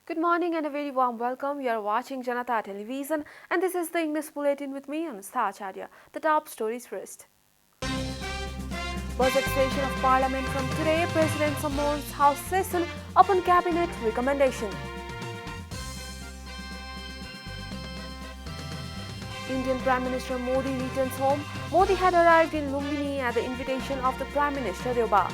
Good morning and a very warm welcome. You are watching Janata Television and this is the English Bulletin with me, Anustha Acharya. The top stories first. Budget session of Parliament from today. President summons House session upon Cabinet recommendation. Indian Prime Minister Modi returns home. Modi had arrived in Lumbini at the invitation of the Prime Minister Deuba.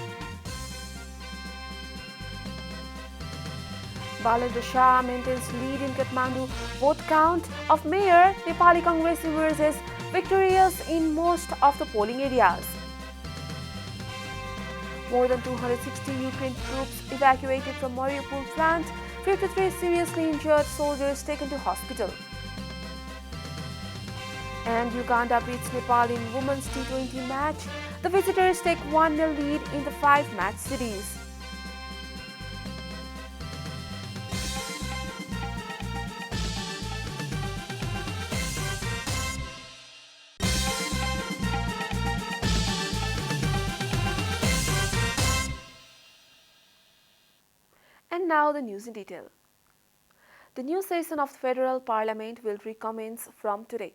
Balendra Shah maintains lead in Kathmandu vote count of mayor. Nepali Congress emerges victorious in most of the polling areas. More than 260 Ukraine troops evacuated from Mariupol plant. 53 seriously injured soldiers taken to hospital. And Uganda beats Nepal in women's T20 match. The visitors take 1-0 lead in the 5-match series. And now the news in detail. The new session of the Federal Parliament will recommence from today.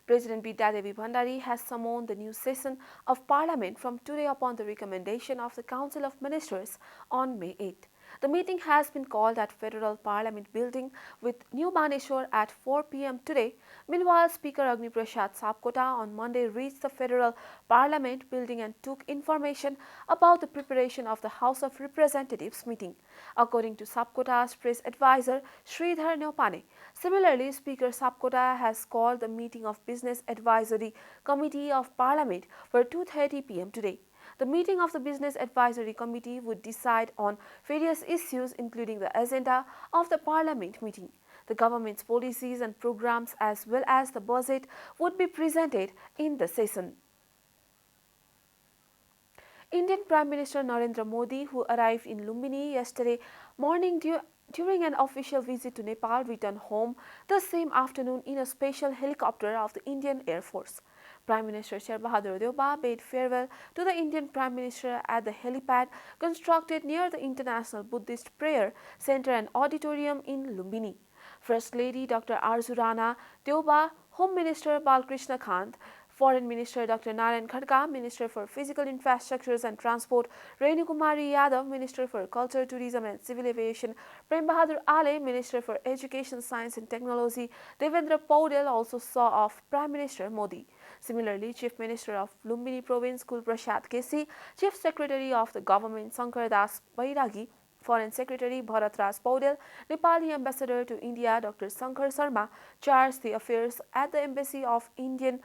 President Bidya Devi Bhandari has summoned the new session of Parliament from today upon the recommendation of the Council of Ministers on May 8. The meeting has been called at Federal Parliament Building with New Baneshwar at 4 p.m. today. Meanwhile, Speaker Agni Prasad Sapkota on Monday reached the Federal Parliament Building and took information about the preparation of the House of Representatives meeting. According to Sapkota's press advisor Sridhar Neopane, similarly, Speaker Sapkota has called the meeting of Business Advisory Committee of Parliament for 2:30 p.m. today. The meeting of the Business Advisory Committee would decide on various issues including the agenda of the Parliament meeting. The government's policies and programs as well as the budget would be presented in the session. Indian Prime Minister Narendra Modi, who arrived in Lumbini yesterday morning during an official visit to Nepal, returned home the same afternoon in a special helicopter of the Indian Air Force. Prime Minister Sher Bahadur Deuba bade farewell to the Indian Prime Minister at the helipad constructed near the International Buddhist Prayer Center and Auditorium in Lumbini. First Lady Dr. Arzu Rana Deuba, Home Minister Balkrishna Kant, Foreign Minister Dr. Narayan Khadka, Minister for Physical Infrastructures and Transport, Renu Kumari Yadav, Minister for Culture, Tourism and Civil Aviation, Prem Bahadur Ale, Minister for Education, Science and Technology, Devendra Paudel also saw off Prime Minister Modi. Similarly, Chief Minister of Lumbini Province Kul Prasad Kesi, Chief Secretary of the Government Shankar Das Bairagi, Foreign Secretary Bharat Raj Paudel, Nepali Ambassador to India Dr. Shankar Sharma charged the affairs at the Embassy of India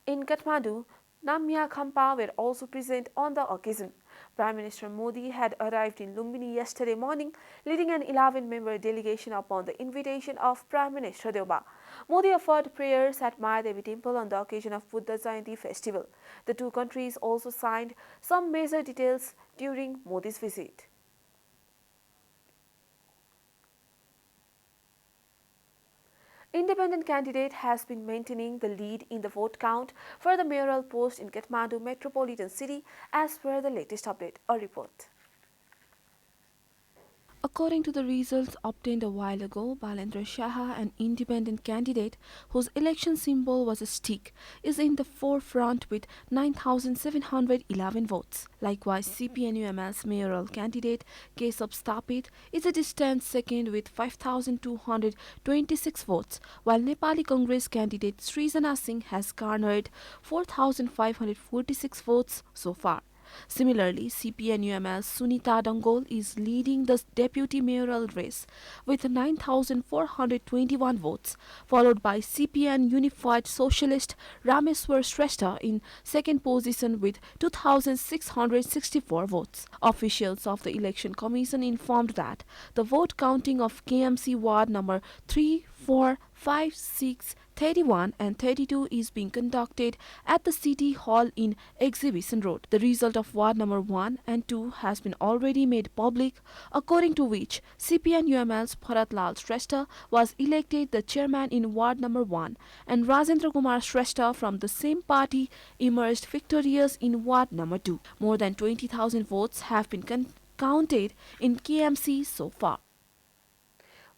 in Kathmandu. Namya Khampa were also present on the occasion. Prime Minister Modi had arrived in Lumbini yesterday morning, leading an 11-member delegation upon the invitation of Prime Minister Deuba. Modi offered prayers at Maya Devi Temple on the occasion of Buddha Jayanti festival. The two countries also signed some major details during Modi's visit. Independent candidate has been maintaining the lead in the vote count for the mayoral post in Kathmandu metropolitan city as per the latest update. A report. According to the results obtained a while ago, Balendra Shah, an independent candidate whose election symbol was a stick, is in the forefront with 9,711 votes. Likewise, CPNUML's mayoral candidate Kesab Stapit is a distant second with 5,226 votes, while Nepali Congress candidate Srijana Singh has garnered 4,546 votes so far. Similarly, CPNUML's Sunita Dangol is leading the deputy mayoral race with 9,421 votes, followed by CPN Unified Socialist Rameswar Shrestha in second position with 2,664 votes. Officials of the Election Commission informed that the vote counting of KMC Ward number 3, 4, 5, 6, 31 and 32 is being conducted at the City Hall in Exhibition Road. The result of Ward number 1 and 2 has been already made public, according to which CPN-UML's Bharat Lal Shrestha was elected the chairman in Ward number 1 and Rajendra Kumar Shrestha from the same party emerged victorious in Ward number 2. More than 20,000 votes have been counted in KMC so far.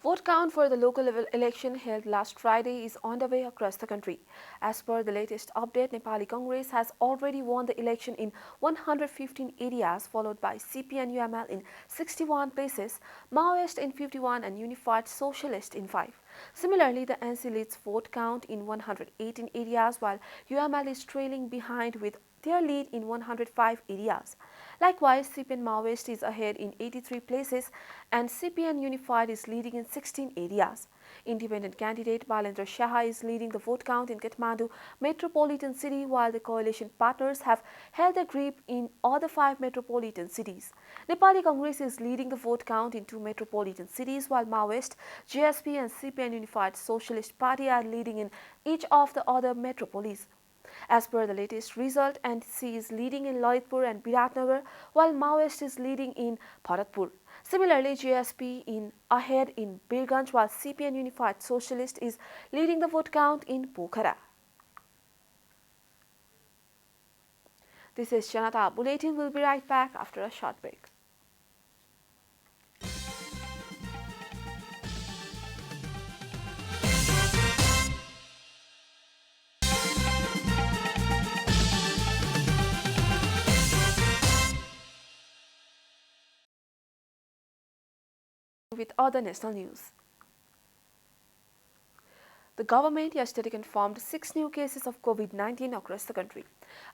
Vote count for the local level election held last Friday is on the way across the country. As per the latest update, Nepali Congress has already won the election in 115 areas, followed by CP and UML in 61 places, Maoist in 51 and Unified Socialist in 5. Similarly, the NC leads vote count in 118 areas, while UML is trailing behind with their lead in 105 areas. Likewise, CPN Maoist is ahead in 83 places and CPN Unified is leading in 16 areas. Independent candidate Balendra Shah is leading the vote count in Kathmandu metropolitan city, while the coalition partners have held their grip in all the 5 metropolitan cities. Nepali Congress is leading the vote count in 2 metropolitan cities, while Maoist, JSP and CPN Unified Socialist Party are leading in each of the other metropolis. As per the latest result, NTC is leading in Lalitpur and Biratnagar, while Maoist is leading in Bharatpur. Similarly, JSP in ahead in Birganj, while CPN Unified Socialist is leading the vote count in Pokhara. This is Janata Bulletin. We'll be right back after a short break. With other national news. The government yesterday confirmed 6 new cases of COVID-19 across the country.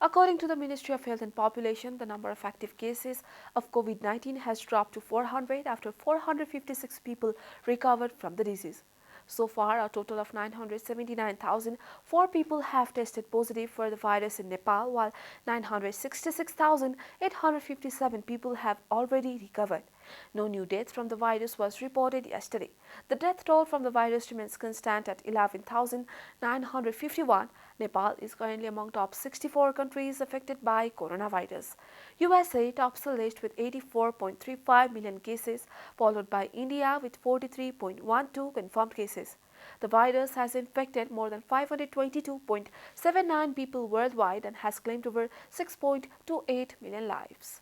According to the Ministry of Health and Population, the number of active cases of COVID-19 has dropped to 400 after 456 people recovered from the disease. So far, a total of 979,004 people have tested positive for the virus in Nepal, while 966,857 people have already recovered. No new deaths from the virus was reported yesterday. The death toll from the virus remains constant at 11,951. Nepal is currently among top 64 countries affected by coronavirus. USA tops the list with 84.35 million cases, followed by India with 43.12 confirmed cases. The virus has infected more than 522.79 people worldwide and has claimed over 6.28 million lives.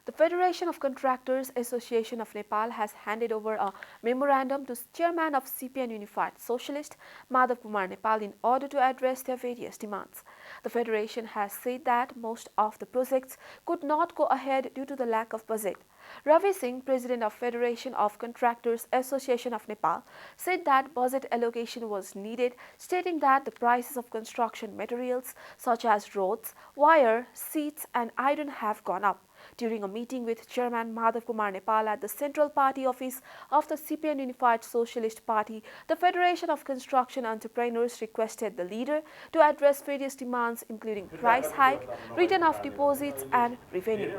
The Federation of Contractors Association of Nepal has handed over a memorandum to Chairman of CPN Unified Socialist, Madhav Kumar Nepal, in order to address their various demands. The Federation has said that most of the projects could not go ahead due to the lack of budget. Ravi Singh, President of Federation of Contractors Association of Nepal, said that budget allocation was needed, stating that the prices of construction materials such as roads, wire, seats and iron have gone up. During a meeting with Chairman Madhav Kumar Nepal at the Central Party Office of the CPN Unified Socialist Party, the Federation of Construction Entrepreneurs requested the leader to address various demands including price hike, return of deposits and revenue.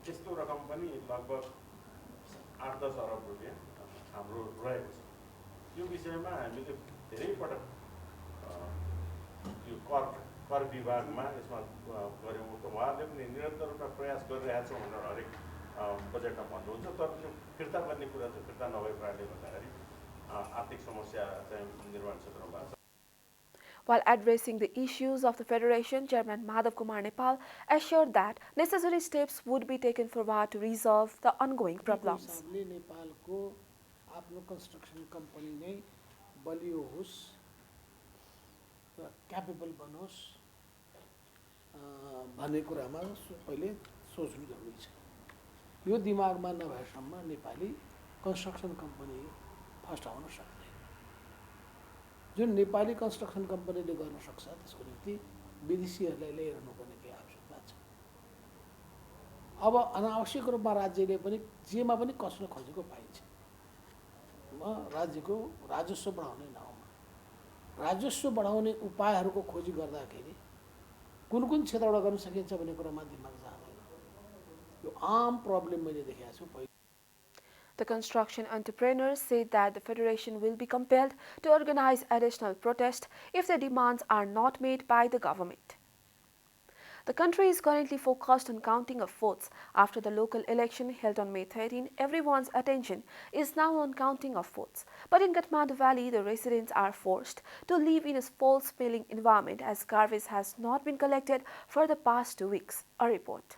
त्यस्तो रकम पनि लगभग 8-10 अरब रुपियाँ हाम्रो रहेको छ। यो विषयमा हामीले धेरै पटक यो कर विभागमा यसमा गऱ्यौँ। उहाँहरूले पनि निरन्तर रूपमा प्रयास गरिरहेका छौँ भनेर हरेक बजेटमा भन्नुहुन्छ, तर त्यो फिर्ता गर्ने कुरा चाहिँ फिर्ता नभएको कारणले गर्दाखेरि आर्थिक समस्या चाहिँ निर्माण क्षेत्रमा भएको छ। While addressing the issues of the Federation, Chairman Madhav Kumar Nepal assured that necessary steps would be taken forward to resolve the ongoing problems. नेपालको आफ्नो कन्स्ट्रक्सन कम्पनी नै बलियो होस् र क्यापेबल बनोस् भन्ने कुरामा पहिले सोच्नु जरुरी छ। यो दिमागमा नभएसम्म नेपाली कन्स्ट्रक्सन कम्पनी फस्टाउन सक्दैन। जुन नेपाली कन्स्ट्रक्सन कम्पनीले गर्न सक्छ त्यसको निम्ति विदेशीहरूलाई ल्याइरहनुपर्ने केही आवश्यकता छ। अब अनावश्यक रूपमा राज्यले पनि जेमा पनि कस्न खोजेको पाइन्छ। राज्यको राजस्व बढाउने नाउँमा राजस्व बढाउने उपायहरूको खोजी गर्दाखेरि कुन कुन क्षेत्रबाट गर्न सकिन्छ भन्ने कुरामा दिमाग जाँदैन। यो आम प्रब्लम मैले देखेको छु। The construction entrepreneurs said that the Federation will be compelled to organize additional protests if the demands are not made by the government. The country is currently focused on counting of votes. After the local election held on May 13, everyone's attention is now on counting of votes. But in Kathmandu Valley, the residents are forced to live in a foul-smelling environment as garbage has not been collected for the past 2 weeks. A report.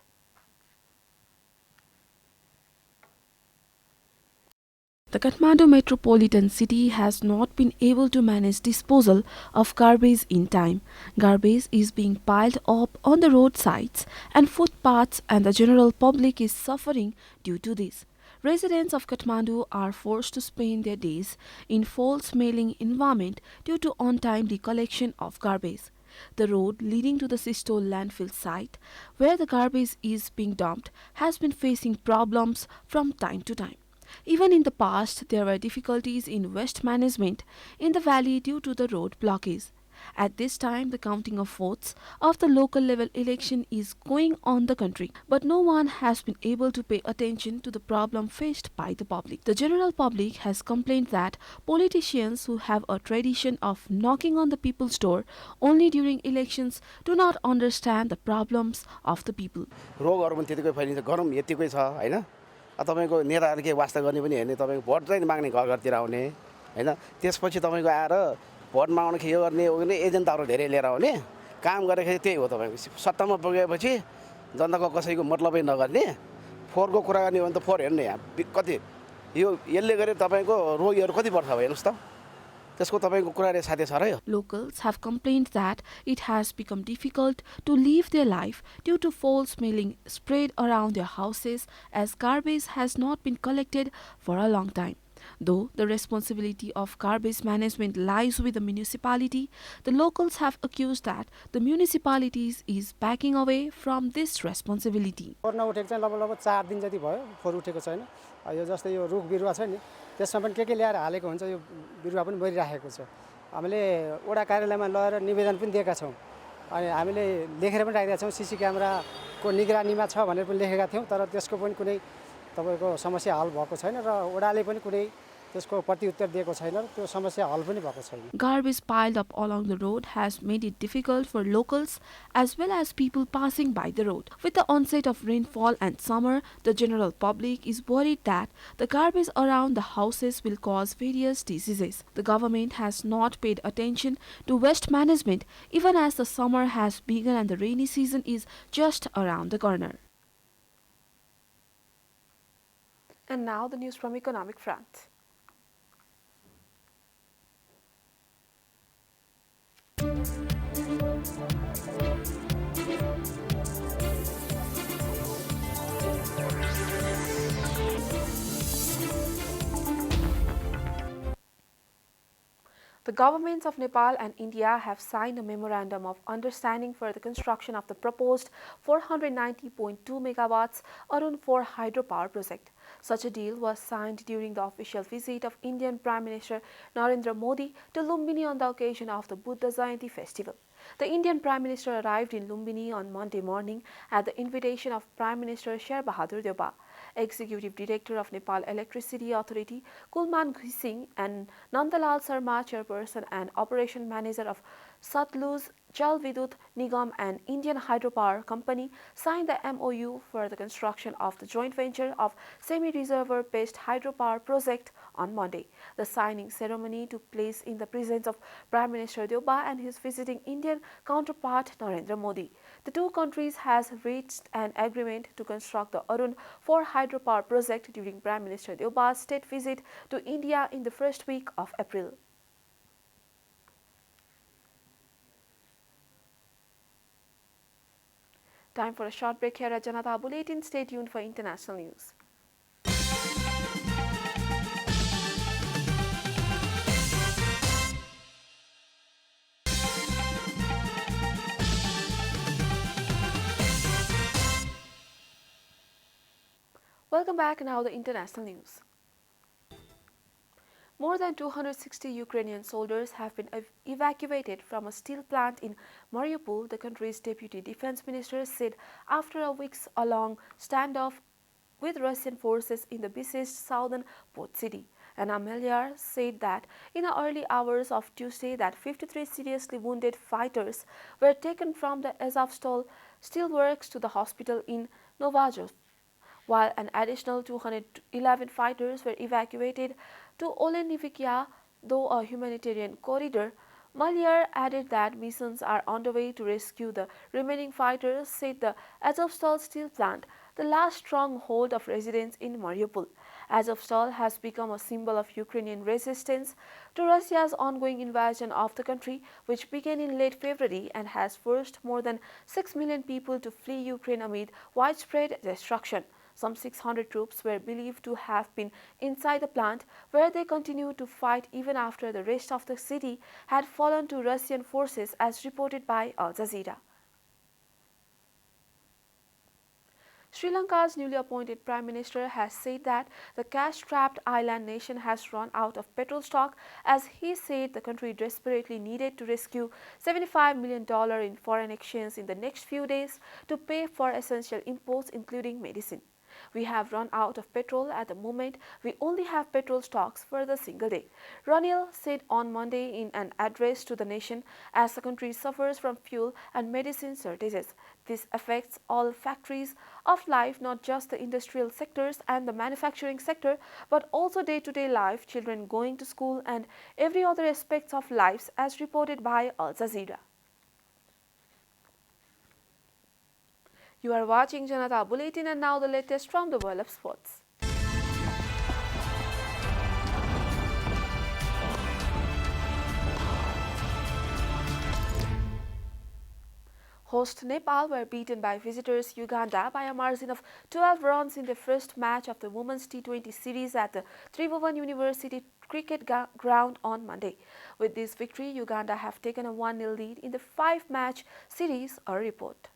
The Kathmandu metropolitan city has not been able to manage disposal of garbage in time. Garbage is being piled up on the roadsides and footpaths, and the general public is suffering due to this. Residents of Kathmandu are forced to spend their days in foul-smelling environment due to untimely collection of garbage. The road leading to the Sistole landfill site, where the garbage is being dumped, has been facing problems from time to time. Even in the past, there were difficulties in waste management in the valley due to the road blockage. At this time, the counting of votes of the local level election is going on the country, but no one has been able to pay attention to the problem faced by the public. The general public has complained that politicians who have a tradition of knocking on the people's door only during elections do not understand the problems of the people. रोगहरु पनि त्यतिकै फैलिन्छ गरम यतिकै छ हैन तपाईको नेताहरु के वास्ता गर्ने पनि हैन तपाईको भोट चाहिँ माग्ने घर घरतिर आउने हैन त्यसपछि तपाईको आएर भोट माग्न के गर्ने हो भने एजेन्टहरु धेरै लिएर आउने काम गरेको त्यही हो तपाईको सत्तामा पुगेपछि जनताको कसैको मतलबै नगर्ने फोहोरको कुरा गर्ने हो भने त फोहोर हेर्ने यहाँ कति यो यसले गरे तपाईको रोगीहरु कति बढ्छ हेर्नुस् त त्यसको तपाईको कुराले साथै छ र यो Locals have complained that it has become difficult to live their life due to foul smelling spread around their houses as garbage has not been collected for a long time. Though the responsibility of garbage management lies with the municipality, the locals have accused that the municipalities is backing away from this responsibility. फोहोर नउठेको चाहिँ लगभग 4 दिन जति भयो फोहोर उठेको छैन यो जस्तै यो रुख बिरुवा छ नि त्यसमा पनि के ल्याएर हालेको हुन्छ यो बिरुवा पनि मरिरहेको छ हामीले वडा कार्यालयमा लगेर निवेदन पनि दिएका छौं अनि हामीले लेखेर पनि राखेका छौं सीसी क्यामेराको निगरानीमा छ भनेर पनि लेखेका थियौं तर त्यसको पनि कुनै तपाईको समस्या हल भएको छैन र वडाले पनि कुनै त्यसको प्रतिउत्तर दिएको छैन त्यो समस्या हल पनि भएको छैन Garbage piled up along the road has made it difficult for locals as well as people passing by the road. With the onset of rainfall and summer, the general public is worried that the garbage around the houses will cause various diseases. The government has not paid attention to waste management even as the summer has begun and the rainy season is just around the corner. And now the news from economic front. The governments of Nepal and India have signed a memorandum of understanding for the construction of the proposed 490.2 megawatts Arun 4 hydropower project. Such a deal was signed during the official visit of Indian Prime Minister Narendra Modi to Lumbini on the occasion of the Buddha Jayanti festival. The Indian Prime Minister arrived in Lumbini on Monday morning at the invitation of Prime Minister Sher Bahadur Deuba. Executive Director of Nepal Electricity Authority Kulman Ghising and Nandalal Sarma, Chairperson and Operation Manager of Satluj Jal Vidut Nigam and Indian Hydropower Company signed the MOU for the construction of the joint venture of semi-reservoir-based hydropower project on Monday. The signing ceremony took place in the presence of Prime Minister Deuba and his visiting Indian counterpart Narendra Modi. The two countries has reached an agreement to construct the Arun 4 hydropower project during Prime Minister Deuba's state visit to India in the first week of April. Time for a short break here at Janata Bulletin. Stay tuned for international news. Welcome back. Now the international news. More than 260 Ukrainian soldiers have been evacuated from a steel plant in Mariupol, the country's deputy defense minister said after a weeks-long standoff with Russian forces in the besieged southern port city. Anna Meliar said that in the early hours of Tuesday that 53 seriously wounded fighters were taken from the Azovstal steelworks to the hospital in Novajov, while an additional 211 fighters were evacuated to Olenivikia, though a humanitarian corridor. Maliar added that missions are underway to rescue the remaining fighters, said the Azovstal steel plant, the last stronghold of residents in Mariupol. Azovstal has become a symbol of Ukrainian resistance to Russia's ongoing invasion of the country, which began in late February and has forced more than 6 million people to flee Ukraine amid widespread destruction. Some 600 troops were believed to have been inside the plant, where they continued to fight even after the rest of the city had fallen to Russian forces, as reported by Al Jazeera. Sri Lanka's newly appointed Prime Minister has said that the cash-strapped island nation has run out of petrol stock, as he said the country desperately needed to rescue $75 million in foreign exchange in the next few days to pay for essential imports including medicine. We have run out of petrol at the moment. We only have petrol stocks for the single day, Ranil said on Monday in an address to the nation as the country suffers from fuel and medicine shortages. This affects all factories of life, not just the industrial sectors and the manufacturing sector, but also day-to-day life, children going to school and every other aspect of lives, as reported by Al Jazeera. You are watching Janata Bulletin, and now the latest from the world of sports. Host Nepal were beaten by visitors Uganda by a margin of 12 runs in the first match of the Women's T20 series at the Tribhuvan University cricket ground on Monday. With this victory, Uganda have taken a 1-0 lead in the 5-match series, a report.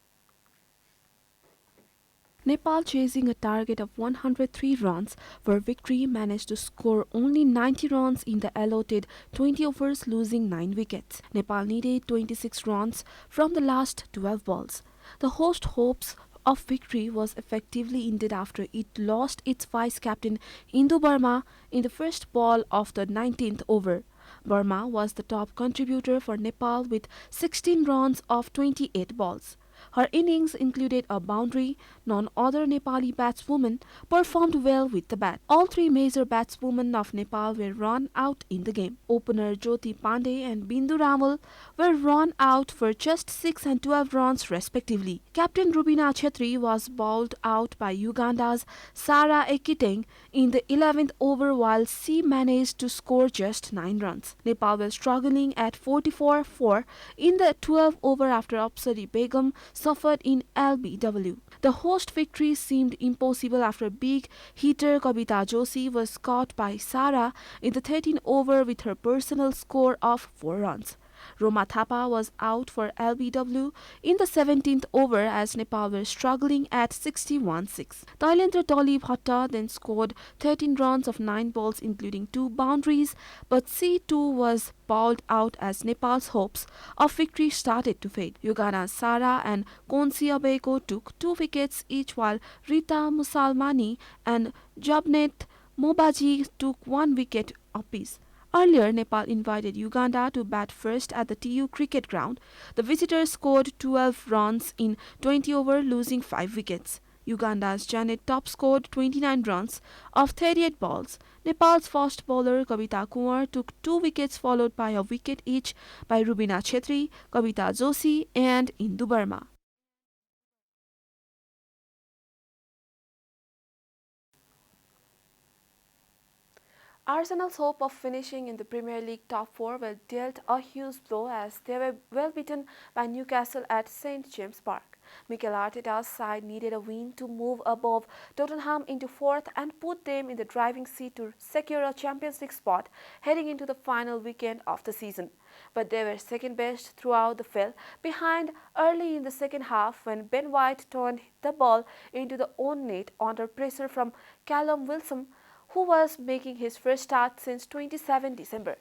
Nepal, chasing a target of 103 runs for victory, managed to score only 90 runs in the allotted 20 overs, losing 9 wickets. Nepal needed 26 runs from the last 12 balls. The host hopes of victory was effectively ended after it lost its vice-captain Indu Burma in the first ball of the 19th over. Burma was the top contributor for Nepal with 16 runs off 28 balls. Her innings included a boundary. None other Nepali batswoman performed well with the bat. All three major batswomen of Nepal were run out in the game. Opener Jyoti Pandey and Bindu Ramal were run out for just 6 and 12 runs respectively. Captain Rubina Chetri was bowled out by Uganda's Sarah Ekiteng in the 11th over, while she managed to score just 9 runs. Nepal was struggling at 44-4 in the 12th over after Apsari Begum suffered in LBW. The host victory seemed impossible after big hitter Kavita Joshi was caught by Sara in the 13th over with her personal score of 4 runs. Roma Thapa was out for LBW in the 17th over as Nepal were struggling at 61-6. Tailendra Dolly Bhatta then scored 13 runs of 9 balls including 2 boundaries, but C2 was bowled out as Nepal's hopes of victory started to fade. Uganda's Sara and Konsi Abeko took 2 wickets each, while Rita Musalmani and Jabnet Mobaji took 1 wicket apiece. Earlier, Nepal invited Uganda to bat first at the TU cricket ground. The visitors scored 12 runs in 20 overs, losing 5 wickets. Uganda's Janet Top scored 29 runs off 38 balls. Nepal's fast bowler Kavita Kumar took 2 wickets, followed by a wicket each by Rubina Chetri, Kavita Joshi and Indu Burma. Arsenal's hope of finishing in the Premier League top 4 were dealt a huge blow as they were well beaten by Newcastle at St James Park. Mikel Arteta's side needed a win to move above Tottenham into 4th and put them in the driving seat to secure a Champions League spot heading into the final weekend of the season. But they were second best throughout the fell behind early in the second half when Ben White turned the ball into the own net under pressure from Callum Wilson, who was making his first start since 27 December.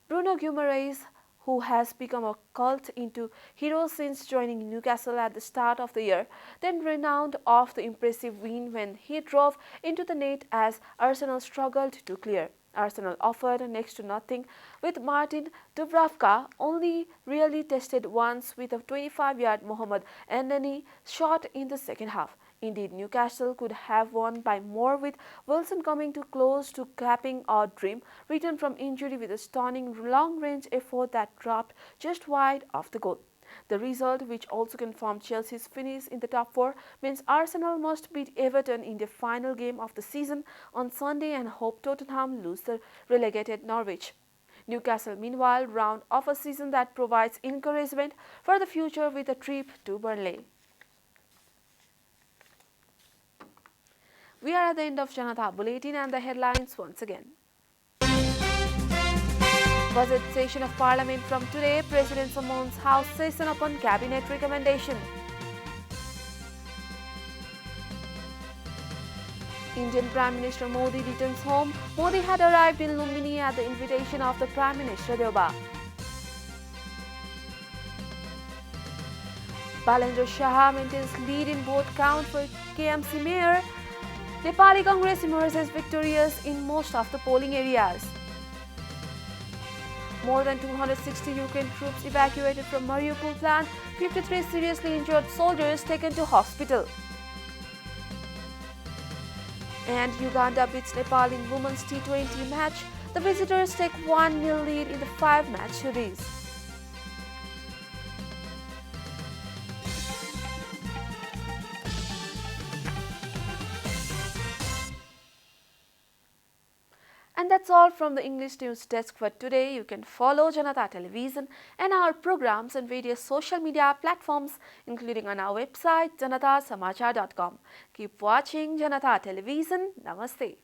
Bruno Guimaraes, who has become a cult into hero since joining Newcastle at the start of the year, then renowned off the impressive win when he drove into the net as Arsenal struggled to clear. Arsenal offered next to nothing, with Martin Dubravka only really tested once with a 25-yard Mohamed Elneny shot in the second half. Indeed, Newcastle could have won by more, with Wilson coming too close to capping a dream returned from injury with a stunning long-range effort that dropped just wide of the goal. The result, which also confirmed Chelsea's finish in the top four, means Arsenal must beat Everton in their final game of the season on Sunday and hope Tottenham lose the relegated Norwich. Newcastle, meanwhile, round off a season that provides encouragement for the future with a trip to Burnley. We are at the end of Janata Bulletin and the headlines once again. Budget session of Parliament from today. President summons House session upon Cabinet recommendation. Indian Prime Minister Modi returns home. Modi had arrived in Lumbini at the invitation of the Prime Minister Deuba. Balendra Shah maintains lead in vote count for KMC mayor. Nepali Congress emerges victorious in most of the polling areas. More than 260 Ukraine troops evacuated from Mariupol plant, 53 seriously injured soldiers taken to hospital. And Uganda beats Nepal in women's T20 match. The visitors take 1-0 lead in the 5-match series. And that's all from the English News Desk for today. You can follow Janata Television and our programs on various social media platforms, including on our website, janatasamachar.com. Keep watching Janata Television. Namaste.